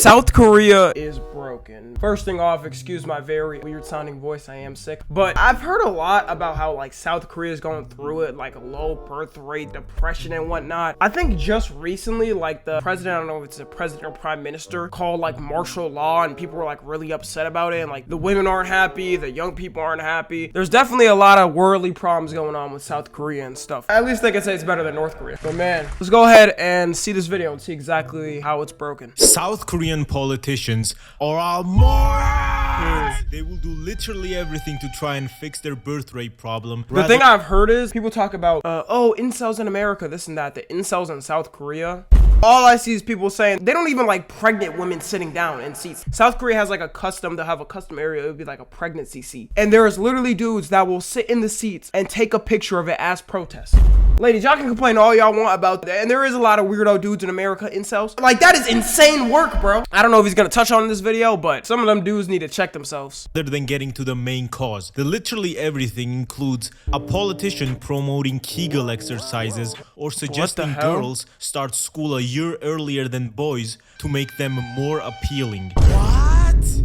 South Korea is broken. First thing off, excuse my very weird sounding voice, I am sick. But I've heard a lot about how like South Korea is going through it, like a low birth rate, depression and whatnot. I think just recently, like the president, I don't know if it's a president or prime minister, called like martial law and people were like really upset about it. And like the women aren't happy, the young people aren't happy. There's definitely a lot of worldly problems going on with South Korea and stuff. At least they can say it's better than North Korea. But man, let's go ahead and see this video and see exactly how it's broken. South Korean politicians are all morons. They will do literally everything to try and fix their birth rate problem. The thing I've heard is people talk about, oh, incels in America, this and that. The incels in South Korea. All I see is people saying they don't even like pregnant women sitting down in seats. South Korea has like a custom area. It would be like a pregnancy seat. And there is literally dudes that will sit in the seats and take a picture of it as protest. Ladies, y'all can complain all y'all want about that. And there is a lot of weirdo dudes in America, incels. Like, that is insane work, bro. I don't know if he's gonna touch on this video, but some of them dudes need to check themselves. Other than getting to the main cause, the literally everything includes a politician promoting Kegel exercises or suggesting girls start school a year earlier than boys to make them more appealing.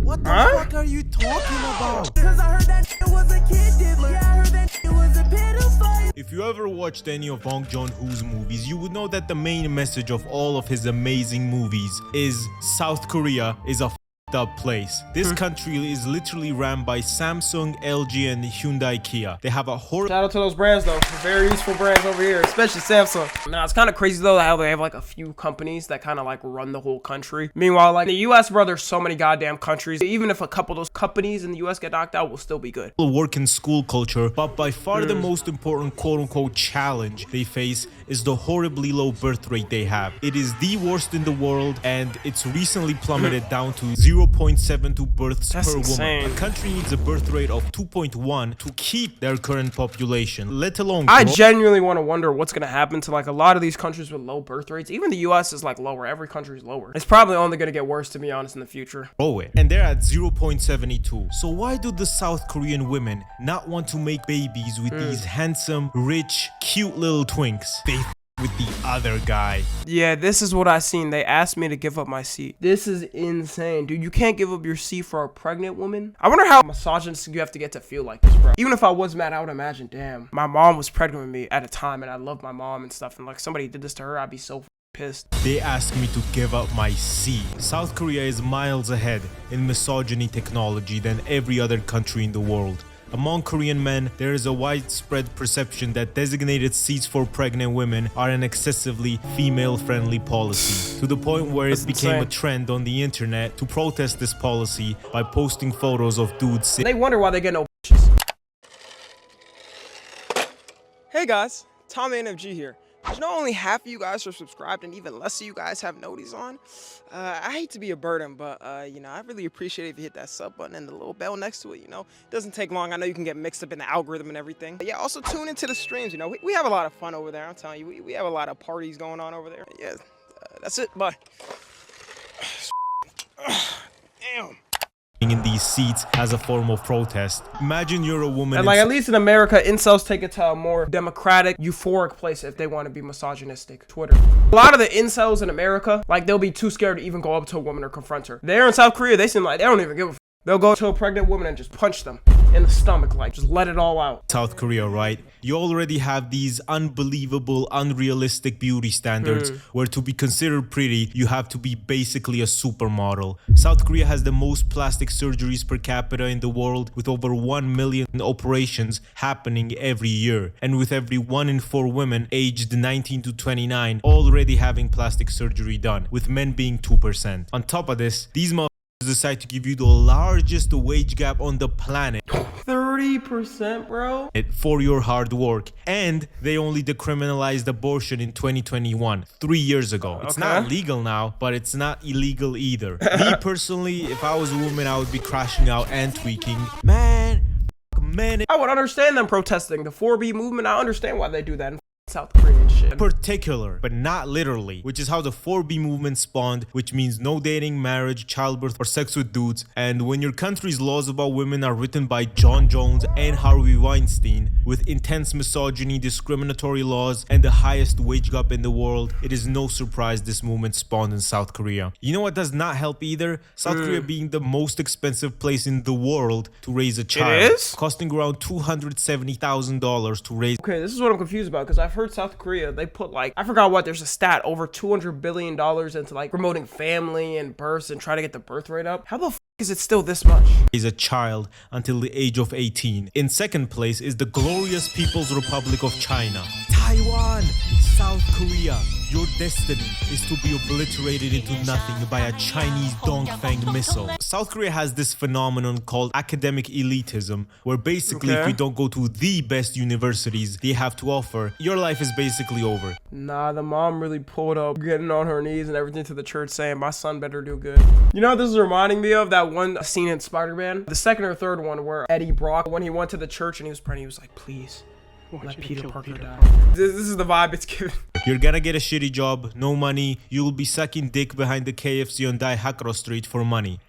What the fuck are you talking about? Because I heard that shit was a kid diddler. Yeah, I heard that shit was a pedophile. If you ever watched any of Bong Joon-ho's movies, you would know that the main message of all of his amazing movies is South Korea is a up place. This country is literally ran by Samsung, LG, and Hyundai Kia. They have a horrible... Shout out to those brands though. Very useful brands over here, especially Samsung. Now it's kind of crazy though how they have like a few companies that kind of like run the whole country. Meanwhile, like the US, bro, there's so many goddamn countries. Even if a couple of those companies in the US get knocked out, we'll still be good. Work in school culture, but by far the most important quote-unquote challenge they face is the horribly low birth rate they have. It is the worst in the world, and it's recently plummeted down to 0.72 births per woman. A country needs a birth rate of 2.1 to keep their current population, let alone I genuinely want to wonder what's going to happen to like a lot of these countries with low birth rates. Even the US is like lower. Every country is lower. It's probably only going to get worse, to be honest, in the future. Grow it. And they're at 0.72. So why do the South Korean women not want to make babies with these handsome, rich, cute little twinks? They with the other guy. Yeah, this is what I seen. They asked me to give up my seat. This is insane, dude. You can't give up your seat for a pregnant woman. I wonder how misogynist you have to get to feel like this, bro. Even if I was mad, I would imagine, damn, my mom was pregnant with me at a time and I loved my mom and stuff, and like somebody did this to her, I'd be so pissed. They asked me to give up my seat. South Korea is miles ahead in misogyny technology than every other country in the world. Among Korean men, there is a widespread perception that designated seats for pregnant women are an excessively female-friendly policy, to the point where it became a trend on the internet to protest this policy by posting photos of dudes. They wonder why they get no bitches. Hey guys, Tom NFG here. You know, only half of you guys are subscribed and even less of you guys have noties on. I hate to be a burden, but you know, I really appreciate it if you hit that sub button and the little bell next to it. You know, it doesn't take long. I know you can get mixed up in the algorithm and everything. But yeah, also tune into the streams. You know, we have a lot of fun over there. I'm telling you, we have a lot of parties going on over there. Yeah, that's it. Bye. Damn. In these seats as a form of protest. Imagine you're a woman and like at least in America, incels take it to a more democratic, euphoric place if they want to be misogynistic. Twitter. A lot of the incels in America, like they'll be too scared to even go up to a woman or confront her. There in South Korea, they seem like they don't even give a f. They'll go to a pregnant woman and just punch them in the stomach, like just let it all out. South Korea, right? You already have these unbelievable, unrealistic beauty standards where to be considered pretty, you have to be basically a supermodel. South Korea has the most plastic surgeries per capita in the world, with over 1 million operations happening every year. And with every 1 in 4 women aged 19 to 29 already having plastic surgery done, with men being 2%. On top of this, these decide to give you the largest wage gap on the planet. 30%, bro? For your hard work. And they only decriminalized abortion in 2021, 3 years ago. It's not legal now, but it's not illegal either. Me personally, if I was a woman, I would be crashing out and tweaking. Man. I would understand them protesting the 4B movement. I understand why they do that in South Korea and shit. shit. Particular, but not literally, which is how the 4B movement spawned, which means no dating, marriage, childbirth, or sex with dudes. And when your country's laws about women are written by John Jones and Harvey Weinstein, with intense misogyny, discriminatory laws, and the highest wage gap in the world, it is no surprise this movement spawned in South Korea. You know what does not help either? South Korea being the most expensive place in the world to raise a child. It is? Costing around $270,000 to raise. Okay, this is what I'm confused about, because I've heard South Korea, they put like, I forgot what, there's a stat, over $200 billion into like promoting family and births and trying to get the birth rate up. How the f is it still this much? Is a child until the age of 18. In second place is the glorious People's Republic of China. Taiwan, South Korea. Your destiny is to be obliterated into nothing by a Chinese Dongfang missile. South Korea has this phenomenon called academic elitism, where basically if you don't go to the best universities they have to offer, your life is basically over. Nah, the mom really pulled up, getting on her knees and everything to the church saying, my son better do good. You know what this is reminding me of? That one scene in Spider-Man? The second or third one where Eddie Brock, when he went to the church and he was praying, he was like, please, let Peter Parker die. This is the vibe it's giving. You're gonna get a shitty job, no money, you'll be sucking dick behind the KFC on Daihakro Street for money.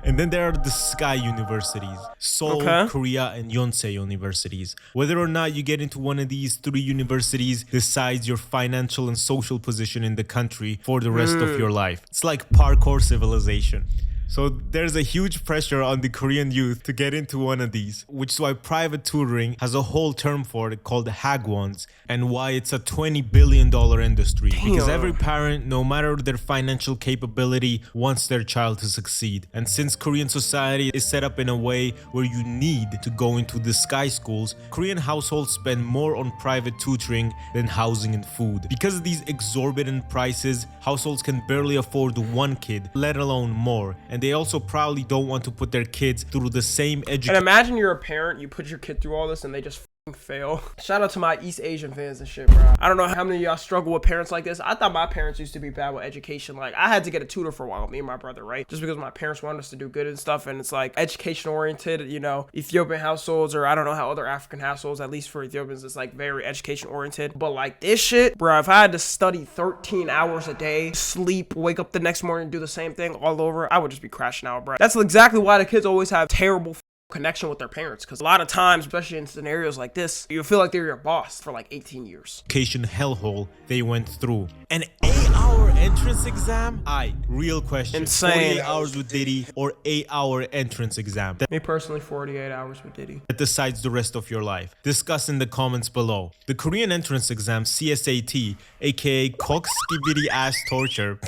And then there are the Sky Universities, Seoul, Korea, and Yonsei Universities. Whether or not you get into one of these three universities decides your financial and social position in the country for the rest of your life. It's like parkour civilization. So there's a huge pressure on the Korean youth to get into one of these, which is why private tutoring has a whole term for it called hagwons, and why it's a $20 billion industry. Damn. Because every parent, no matter their financial capability, wants their child to succeed. And since Korean society is set up in a way where you need to go into the sky schools, Korean households spend more on private tutoring than housing and food. Because of these exorbitant prices, households can barely afford one kid, let alone more. And they also probably don't want to put their kids through the same education. And imagine you're a parent, you put your kid through all this and they just fail. Shout out to my East Asian fans and shit, bro. I don't know how many of y'all struggle with parents like this. I thought my parents used to be bad with education. Like, I had to get a tutor for a while, me and my brother, right? Just because my parents wanted us to do good and stuff. And it's like education oriented, you know, Ethiopian households, or I don't know how other African households, at least for Ethiopians, it's like very education oriented. But like this shit, bro, if I had to study 13 hours a day, sleep, wake up the next morning, do the same thing all over, I would just be crashing out, bro. That's exactly why the kids always have terrible connection with their parents, because a lot of times, especially in scenarios like this, you feel like they're your boss for like 18 years. Education hellhole they went through. An 8-hour entrance exam? Real question. Insane. 48 hours with Diddy or 8-hour entrance exam? Me personally, 48 hours with Diddy. That decides the rest of your life. Discuss in the comments below. The Korean entrance exam, CSAT, aka Cock Skibidi Ass Torture,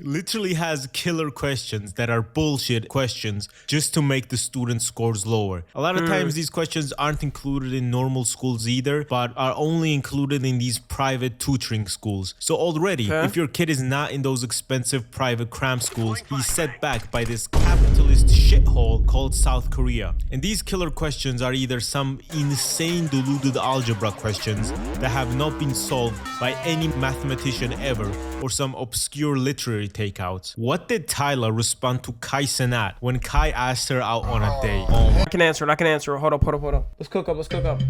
literally has killer questions that are bullshit questions just to make the student scores lower. A lot of times these questions aren't included in normal schools either, but are only included in these private tutoring schools. So already, if your kid is not in those expensive private cram schools, he's set back by this capitalist shithole called South Korea. And these killer questions are either some insane deluded algebra questions that have not been solved by any mathematician ever, or some obscure literary takeouts. What did Tyler respond to Kai Cenat when Kai asked her out on a date? I can answer it. Hold up. Let's cook up.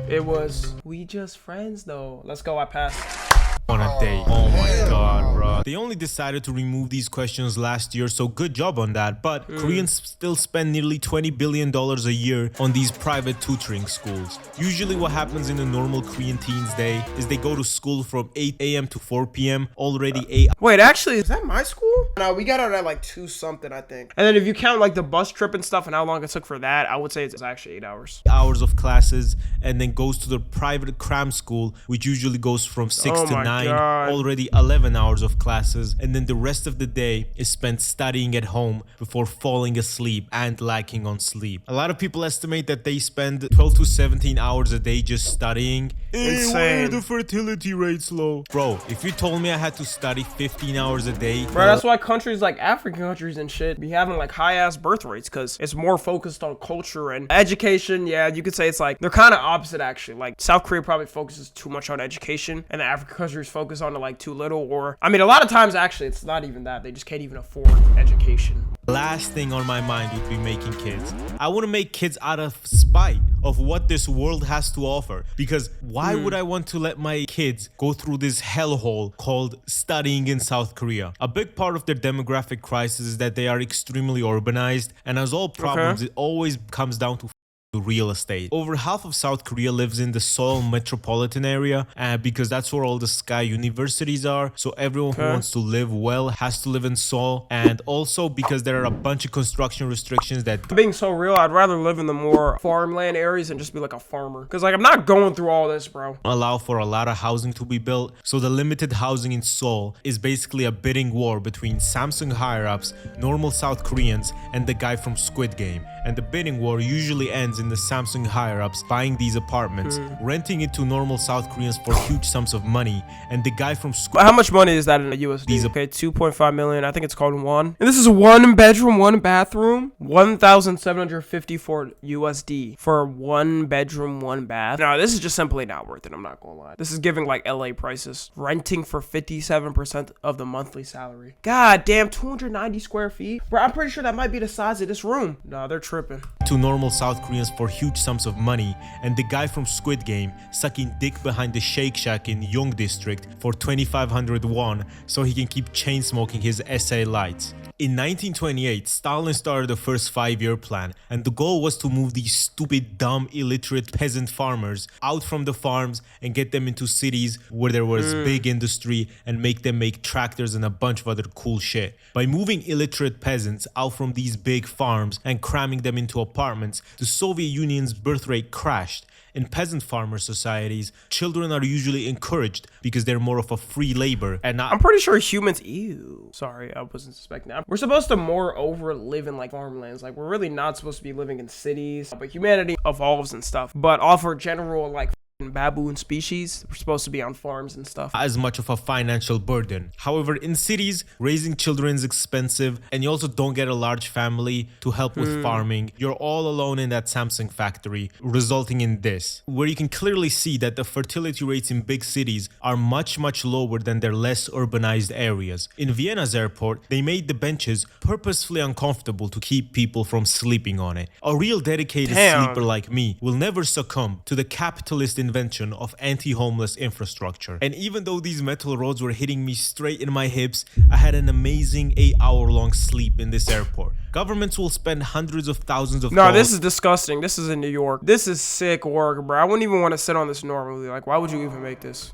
It was, we just friends though. Let's go, I passed. On a date. Oh my god, bro. They only decided to remove these questions last year, so good job on that. But Koreans still spend nearly $20 billion a year on these private tutoring schools. Usually what happens in a normal Korean teen's day is they go to school from 8 a.m. to 4 p.m. already 8 Wait, actually, is that my school? No, we got out at like 2 something, I think. And then if you count like the bus trip and stuff and how long it took for that, I would say it's actually 8 hours. Hours of classes, and then goes to the private cram school, which usually goes from 6 to 9. God. Already 11 hours of classes, and then the rest of the day is spent studying at home before falling asleep and lacking on sleep. A lot of people estimate that they spend 12 to 17 hours a day just studying. Insane. Why are the fertility rates low? Bro, if you told me I had to study 15 hours a day, bro, that's why countries like African countries and shit be having like high ass birth rates, because it's more focused on culture and education. Yeah, you could say it's like they're kind of opposite actually. Like South Korea probably focuses too much on education, and the African countries focus on it like too little. Or I mean, a lot of times actually it's not even that, they just can't even afford education. Last thing on my mind would be making kids. I want to make kids out of spite of what this world has to offer. Because why would I want to let my kids go through this hellhole called studying in South Korea? A big part of their demographic crisis is that they are extremely urbanized, and as all problems, it always comes down to real estate. Over half of South Korea lives in the Seoul metropolitan area because that's where all the Sky universities are. So everyone who wants to live well has to live in Seoul. And also because there are a bunch of construction restrictions that... Being so real, I'd rather live in the more farmland areas and just be like a farmer. Because like I'm not going through all this, bro. Allow for a lot of housing to be built. So the limited housing in Seoul is basically a bidding war between Samsung higher-ups, normal South Koreans, and the guy from Squid Game. And the bidding war usually ends in the Samsung higher-ups buying these apartments, renting it to normal South Koreans for huge sums of money, and the guy from How much money is that in a USD? Okay, 2.5 million. I think it's called one. And this is 1 bedroom, 1 bathroom. 1,754 USD for 1 bedroom, 1 bath. No, this is just simply not worth it. I'm not gonna lie. This is giving like LA prices. Renting for 57% of the monthly salary. God damn, 290 square feet. Bro, I'm pretty sure that might be the size of this room. No, they're tripping. To normal South Koreans for huge sums of money, and the guy from Squid Game sucking dick behind the Shake Shack in Yong District for 2,500 won so he can keep chain smoking his SA lights. In 1928, Stalin started the first 5-year plan, and the goal was to move these stupid, dumb, illiterate peasant farmers out from the farms and get them into cities where there was big industry and make them make tractors and a bunch of other cool shit. By moving illiterate peasants out from these big farms and cramming them into apartments, the Soviet Union's birth rate crashed. In peasant farmer societies, children are usually encouraged because they're more of a free labor and not... I'm pretty sure humans... Ew. Sorry, I wasn't suspecting that. We're supposed to moreover live in like farmlands. Like we're really not supposed to be living in cities. But humanity evolves and stuff. But off our general like baboon species, we're supposed to be on farms and stuff. As much of a financial burden. However, in cities, raising children is expensive and you also don't get a large family to help with farming. You're all alone in that Samsung factory, resulting in this, where you can clearly see that the fertility rates in big cities are much lower than their less urbanized areas. In Vienna's airport, they made the benches purposefully uncomfortable to keep people from sleeping on it. A real dedicated sleeper like me will never succumb to the capitalist invention of anti-homeless infrastructure. And even though these metal rods were hitting me straight in my hips, I had an amazing 8-hour-long sleep in this airport. Governments will spend hundreds of thousands of dollars. No, this is disgusting. This is in New York. This is sick work, bro. I wouldn't even want to sit on this normally. Like, why would you even make this?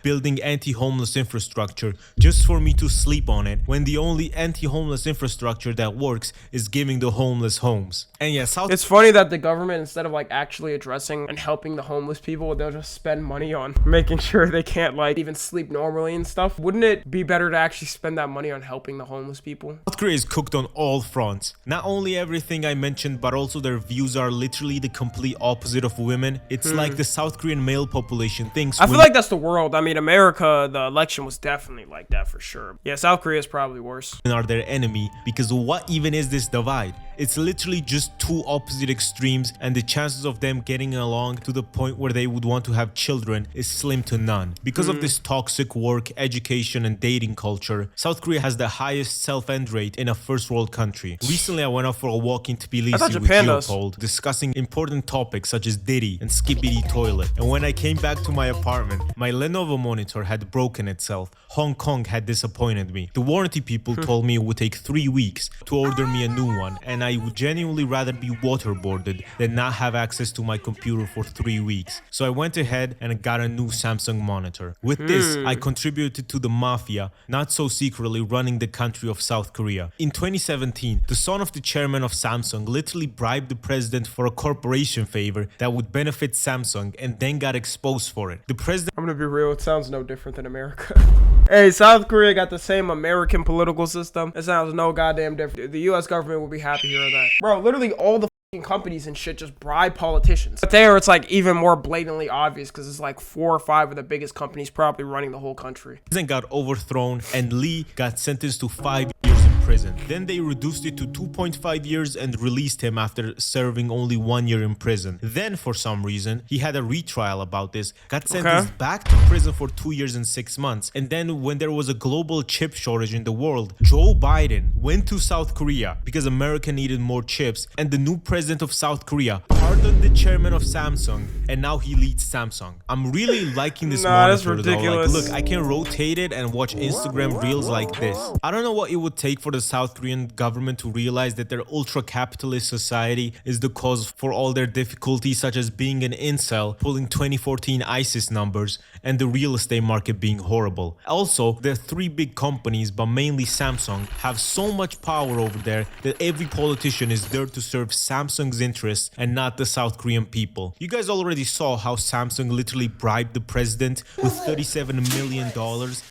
Building anti-homeless infrastructure just for me to sleep on it, when the only anti-homeless infrastructure that works is giving the homeless homes. And yeah, it's funny that the government, instead of like actually addressing and helping the homeless people, they'll just spend money on making sure they can't like even sleep normally and stuff. Wouldn't it be better to actually spend that money on helping the homeless people? South Korea is cooked on all fronts. Not only everything I mentioned, but also their views are literally the complete opposite of women. It's like the South Korean male population thinks... I feel like that's the world. I mean, America, the election was definitely like that for sure. Yeah, South Korea is probably worse. Are their enemy, because what even is this divide? It's literally just two opposite extremes, and the chances of them getting along to the point where they would want to have children is slim to none. Because of this toxic work, education, and dating culture, South Korea has the highest self-end rate in a first world country. Recently, I went out for a walk in Tbilisi with Leopold, discussing important topics such as Diddy and Skibbity Toilet. And when I came back to my apartment, my Lenovo monitor had broken itself. Hong Kong had disappointed me. The warranty people told me it would take 3 weeks to order me a new one, and I would genuinely rather be waterboarded than not have access to my computer for 3 weeks. So I went ahead and got a new Samsung monitor. With this, I contributed to the mafia, not so secretly running the country of South Korea. In 2017, the son of the chairman of Samsung literally bribed the president for a corporation favor that would benefit Samsung and then got exposed for it. The president... I'm gonna be real, it sounds no different than America. Hey, South Korea got the same American political system. It sounds no goddamn different. The US government will be happy hearing that. Bro, literally all the companies and shit just bribe politicians. But there, it's like even more blatantly obvious because it's like 4 or 5 of the biggest companies probably running the whole country. President got overthrown and Lee got sentenced to 5 years in prison. Then they reduced it to 2.5 years and released him after serving only 1 year in prison. Then, for some reason, he had a retrial about this, got sentenced back to prison for 2 years and 6 months. And then when there was a global chip shortage in the world, Joe Biden went to South Korea because America needed more chips, and the new president of South Korea pardoned the chairman of Samsung, and now he leads Samsung. I'm really liking this monitor though. Like, look, I can rotate it and watch Instagram reels like this. I don't know what it would take for the South Korean government to realize that their ultra-capitalist society is the cause for all their difficulties, such as being an incel, pulling 2014 ISIS numbers, and the real estate market being horrible. Also, the three big companies, but mainly Samsung, have so much power over there that every politician is there to serve Samsung's interests and not the South Korean people. You guys already saw how Samsung literally bribed the president with $37 million,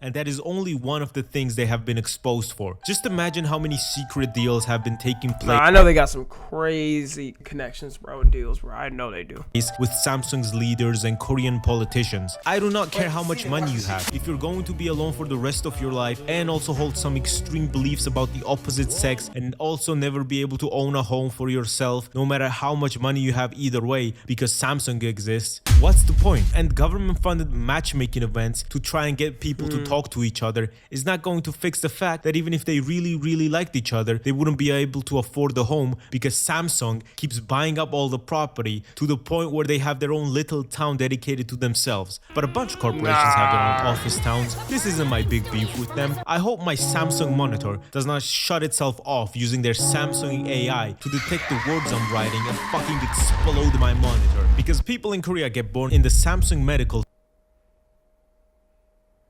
and that is only one of the things they have been exposed for. Just imagine how many secret deals have been taking place. Nah, I know they got some crazy connections, bro, and deals, bro. I know they do. With Samsung's leaders and Korean politicians. I do not care how much money you have. If you're going to be alone for the rest of your life and also hold some extreme beliefs about the opposite sex and also never be able to own a home for yourself, no matter how much money you have either way, because Samsung exists, what's the point? And government-funded matchmaking events to try and get people to talk to each other is not going to fix the fact that even if they really liked each other, they wouldn't be able to afford the home because Samsung keeps buying up all the property to the point where they have their own little town dedicated to themselves. But a bunch of corporations have their own office towns. This isn't my big beef with them. I hope my Samsung monitor does not shut itself off using their Samsung AI to detect the words I'm writing and fucking explode my monitor. Because people in Korea get born in the Samsung medical.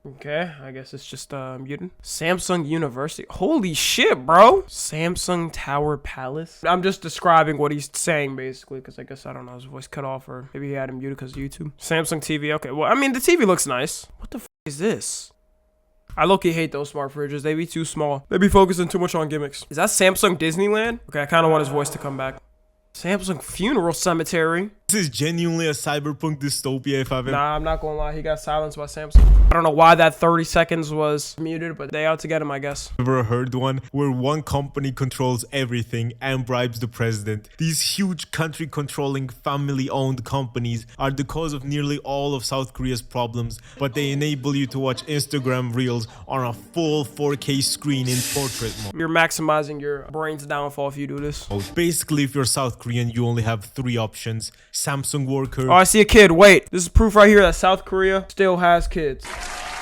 Okay, I guess it's just muted. Samsung University. Holy shit, bro. Samsung Tower Palace. I'm just describing what he's saying basically, because I guess I don't know, his voice cut off, or maybe he had him muted because of YouTube. Samsung TV. Okay, well, I mean, the TV looks nice. What the f is this? I low-key hate those smart fridges. They be too small. They be focusing too much on gimmicks. Is that Samsung Disneyland? Okay, I kind of want his voice to come back. Samsung Funeral Cemetery. This is genuinely a cyberpunk dystopia if I've ever... Nah, I'm not gonna lie. He got silenced by Samsung. I don't know why that 30 seconds was muted, but they out to get him, I guess. Ever heard one where one company controls everything and bribes the president? These huge country-controlling, family-owned companies are the cause of nearly all of South Korea's problems, but they enable you to watch Instagram reels on a full 4K screen in portrait mode. You're maximizing your brain's downfall if you do this. Basically, if you're South Korean, you only have 3 options. Samsung worker. Oh, I see a kid. Wait, this is proof right here that South Korea still has kids.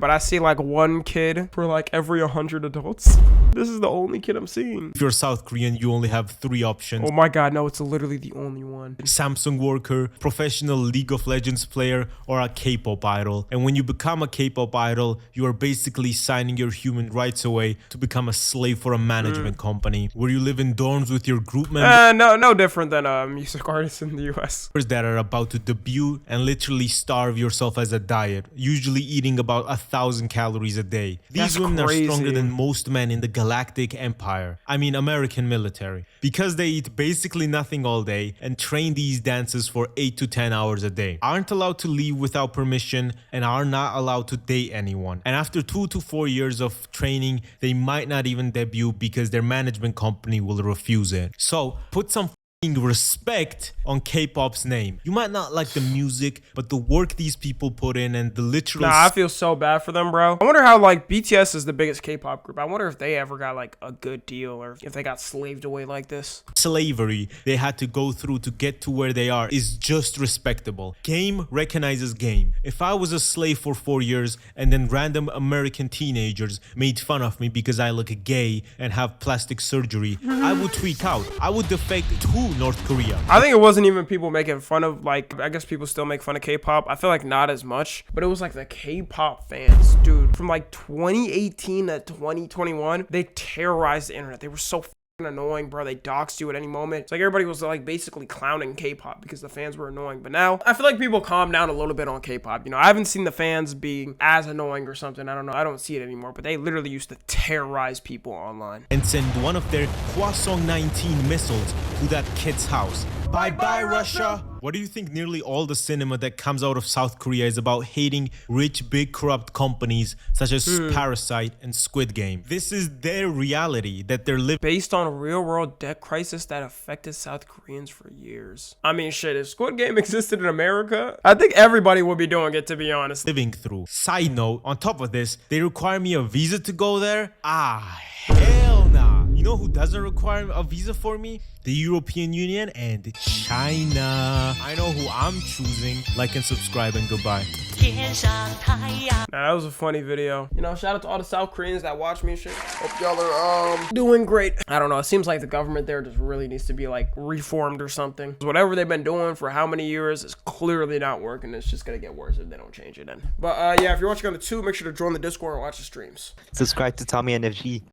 But I see like one kid for like every 100 adults. This is the only kid I'm seeing. If you're South Korean, you only have 3 options. Oh my god, no, it's literally the only one. Samsung worker, professional League of Legends player, or a K-pop idol. And when you become a K-pop idol, you are basically signing your human rights away to become a slave for a management company, where you live in dorms with your group members. No different than music artists in the US. That are about to debut and literally starve yourself as a diet, usually eating about 1,000 calories a day. These women are stronger than most men in the galactic empire. I mean, American military. Because they eat basically nothing all day and train these dancers for 8 to 10 hours a day. Aren't allowed to leave without permission and are not allowed to date anyone. And after 2 to 4 years of training, they might not even debut because their management company will refuse it. So, put some respect on K-pop's name. You might not like the music, but the work these people put in and the literal... Nah, I feel so bad for them, bro. I wonder how, like, BTS is the biggest K-pop group. I wonder if they ever got, like, a good deal or if they got slaved away like this. Slavery they had to go through to get to where they are is just respectable. Game recognizes game. If I was a slave for 4 years and then random American teenagers made fun of me because I look gay and have plastic surgery, I would tweak out. I would defect to North Korea. I think it wasn't even people making fun of, like, I guess people still make fun of K-pop. I feel like not as much, but it was like the K-pop fans, dude, from like 2018 to 2021, they terrorized the internet. They were so annoying, bro. They doxed you at any moment. It's like everybody was like basically clowning K-pop because the fans were annoying. But now I feel like people calm down a little bit on K-pop. You know, I haven't seen the fans being as annoying or something. I don't know. I don't see it anymore. But they literally used to terrorize people online and send one of their Hwasong 19 missiles to that kid's house. Bye bye, Russia. What do you think nearly all the cinema that comes out of South Korea is about hating rich, big, corrupt companies such as Parasite and Squid Game? This is their reality that they're living. Based on a real-world debt crisis that affected South Koreans for years. I mean, shit, if Squid Game existed in America, I think everybody would be doing it, to be honest. Living through. Side note, on top of this, they require me a visa to go there? Ah, hell nah. You know who doesn't require a visa for me? The European Union and China. I know who I'm choosing. Like and subscribe and goodbye. Nah, that was a funny video. You know, shout out to all the South Koreans that watch me and shit. Hope y'all are doing great. I don't know, it seems like the government there just really needs to be like reformed or something. Whatever they've been doing for how many years is clearly not working. It's just gonna get worse if they don't change it in. But yeah, if you're watching on the tube, make sure to join the Discord and watch the streams. Subscribe to Tommy NFG.